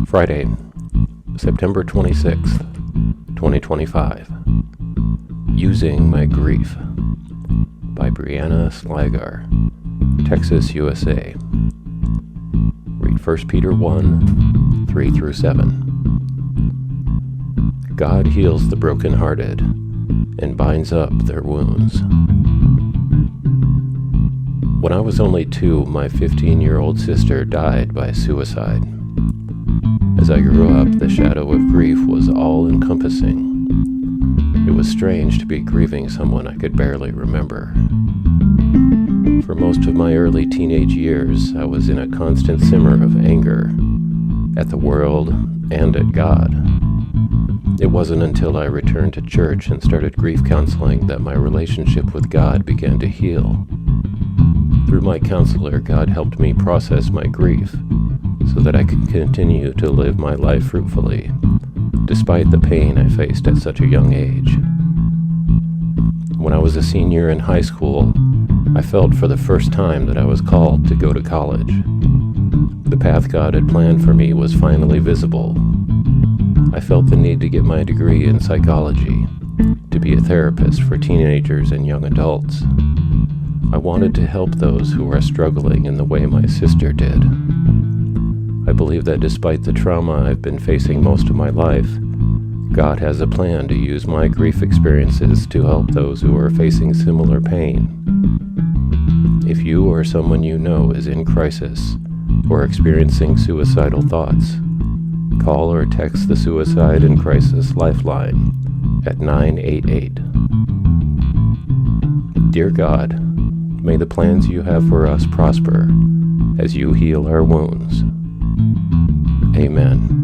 Friday, September 26th, 2025. Using My Grief by Brianna, Sligar, Texas, USA. Read 1 Peter 1, 3-7. God heals the brokenhearted and binds up their wounds. When I was only 2, my 15-year-old sister died by suicide. As I grew up, the shadow of grief was all-encompassing. It was strange to be grieving someone I could barely remember. For most of my early teenage years, I was in a constant simmer of anger at the world and at God. It wasn't until I returned to church and started grief counseling that my relationship with God began to heal. Through my counselor, God helped me process my grief so that I could continue to live my life fruitfully, despite the pain I faced at such a young age. When I was a senior in high school, I felt for the first time that I was called to go to college. The path God had planned for me was finally visible. I felt the need to get my degree in psychology, to be a therapist for teenagers and young adults. I wanted to help those who are struggling in the way my sister did. I believe that despite the trauma I've been facing most of my life, God has a plan to use my grief experiences to help those who are facing similar pain. If you or someone you know is in crisis or experiencing suicidal thoughts, call or text the Suicide and Crisis Lifeline at 988. Dear God, may the plans you have for us prosper as you heal our wounds. Amen.